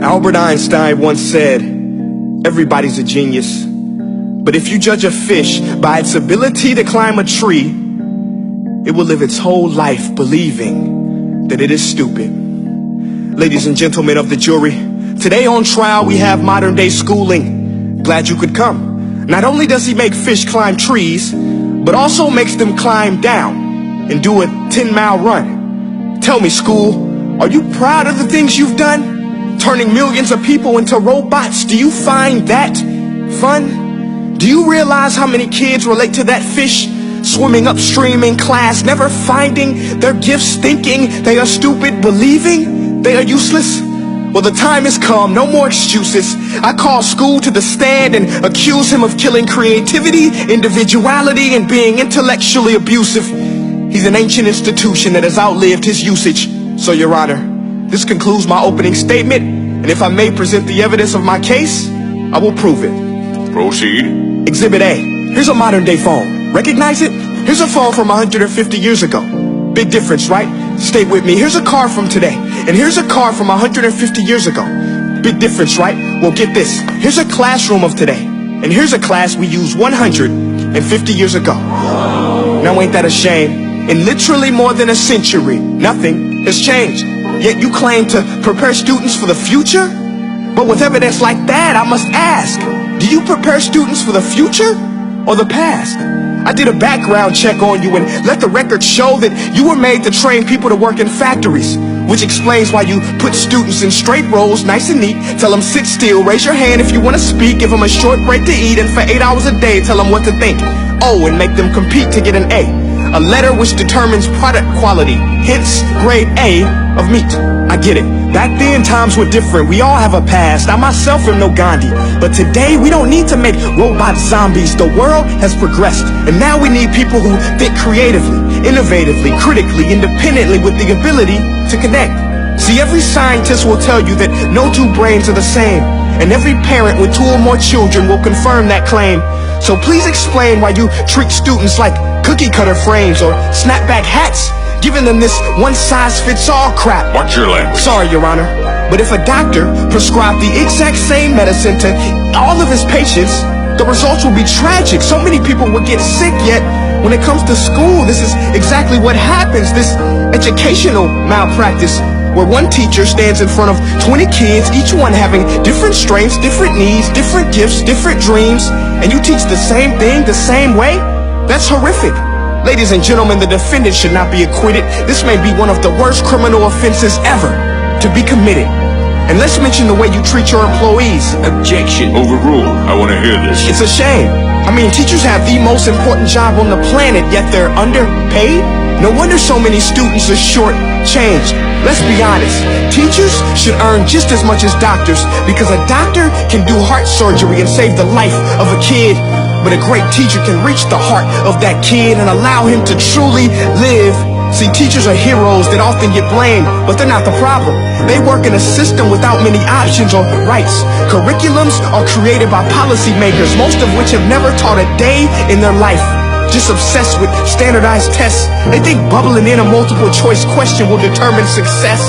Albert Einstein once said, everybody's a genius, but if you judge a fish by its ability to climb a tree, it will live its whole life believing that it is stupid. Ladies and gentlemen of the jury, today on trial we have modern day schooling. Glad you could come. Not only does he make fish climb trees, but also makes them climb down and do a 10-mile run. Tell me, school, are you proud of the things you've done? Turning millions of people into robots, do you find that fun? Do you realize how many kids relate to that fish swimming upstream in class, never finding their gifts, thinking they are stupid, believing they are useless? Well, the time has come, no more excuses. I call school to the stand and accuse him of killing creativity, individuality, and being intellectually abusive. He's an ancient institution that has outlived his usage. So, Your Honor, this concludes my opening statement, and if I may present the evidence of my case, I will prove it. Proceed. Exhibit A. Here's a modern day phone. Recognize it? Here's a phone from 150 years ago. Big difference, right? Stay with me. Here's a car from today, and here's a car from 150 years ago. Big difference, right? Well, get this. Here's a classroom of today, and here's a class we used 150 years ago. Now ain't that a shame? In literally more than a century, nothing has changed. Yet you claim to prepare students for the future? But with evidence like that, I must ask, do you prepare students for the future or the past? I did a background check on you and let the record show that you were made to train people to work in factories, which explains why you put students in straight rows, nice and neat, tell them sit still, raise your hand if you want to speak, give them a short break to eat, and for 8 hours a day, tell them what to think. Oh, and make them compete to get an A. A letter which determines product quality, hence grade A of meat. I get it. Back then, times were different. We all have a past. I myself am no Gandhi. But today, we don't need to make robot zombies. The world has progressed. And now we need people who think creatively, innovatively, critically, independently, with the ability to connect. See, every scientist will tell you that no two brains are the same. And every parent with 2 or more children will confirm that claim. So please explain why you treat students like cookie cutter frames or snapback hats, giving them this one-size-fits-all crap. Watch your language. Sorry, Your Honor, but if a doctor prescribed the exact same medicine to all of his patients, the results will be tragic. So many people will get sick, yet when it comes to school, this is exactly what happens. This educational malpractice, where one teacher stands in front of 20 kids, each one having different strengths, different needs, different gifts, different dreams, and you teach the same thing the same way? That's horrific. Ladies and gentlemen, the defendant should not be acquitted. This may be one of the worst criminal offenses ever to be committed. And let's mention the way you treat your employees. Objection. Overruled. I want to hear this. It's a shame. I mean, teachers have the most important job on the planet, yet they're underpaid? No wonder so many students are short-changed. Let's be honest, teachers should earn just as much as doctors, because a doctor can do heart surgery and save the life of a kid, but a great teacher can reach the heart of that kid and allow him to truly live. See, teachers are heroes that often get blamed, but they're not the problem. They work in a system without many options or rights. Curriculums are created by policymakers, most of which have never taught a day in their life. Just obsessed with standardized tests. They think bubbling in a multiple choice question will determine success.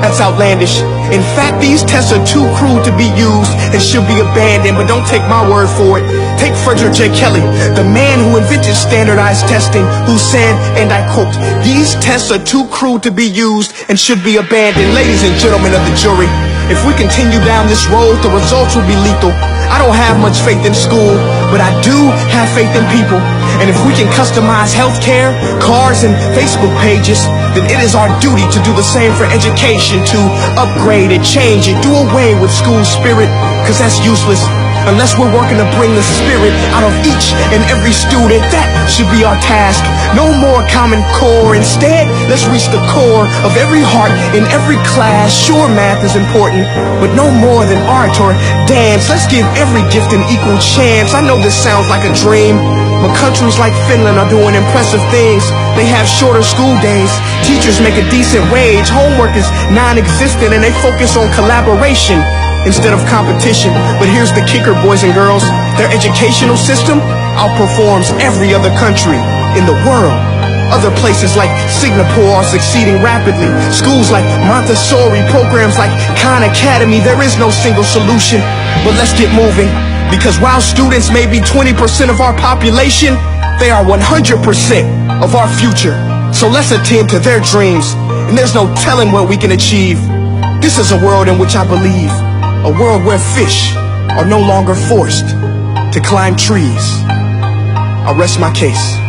That's outlandish. In fact, these tests are too cruel to be used and should be abandoned, but don't take my word for it. Take Frederick J. Kelly, the man who invented standardized testing, who said, and I quote, "These tests are too cruel to be used and should be abandoned." Ladies and gentlemen of the jury, if we continue down this road, the results will be lethal. I don't have much faith in school, but I do have faith in people. And if we can customize healthcare, cars, and Facebook pages, then it is our duty to do the same for education, to upgrade and change and do away with school spirit, because that's useless. Unless we're working to bring the spirit out of each and every student, that should be our task. No more Common Core. Instead, let's reach the core of every heart in every class. Sure, math is important, but no more than art or dance. Let's give every gift an equal chance. I know this sounds like a dream, but countries like Finland are doing impressive things. They have shorter school days. Teachers make a decent wage. Homework is non-existent, and they focus on collaboration instead of competition. But here's the kicker, boys and girls. Their educational system outperforms every other country in the world. Other places like Singapore are succeeding rapidly. Schools like Montessori, programs like Khan Academy. There is no single solution, but let's get moving. Because while students may be 20% of our population, they are 100% of our future. So let's attend to their dreams, and there's no telling what we can achieve. This is a world in which I believe, a world where fish are no longer forced to climb trees. I'll rest my case.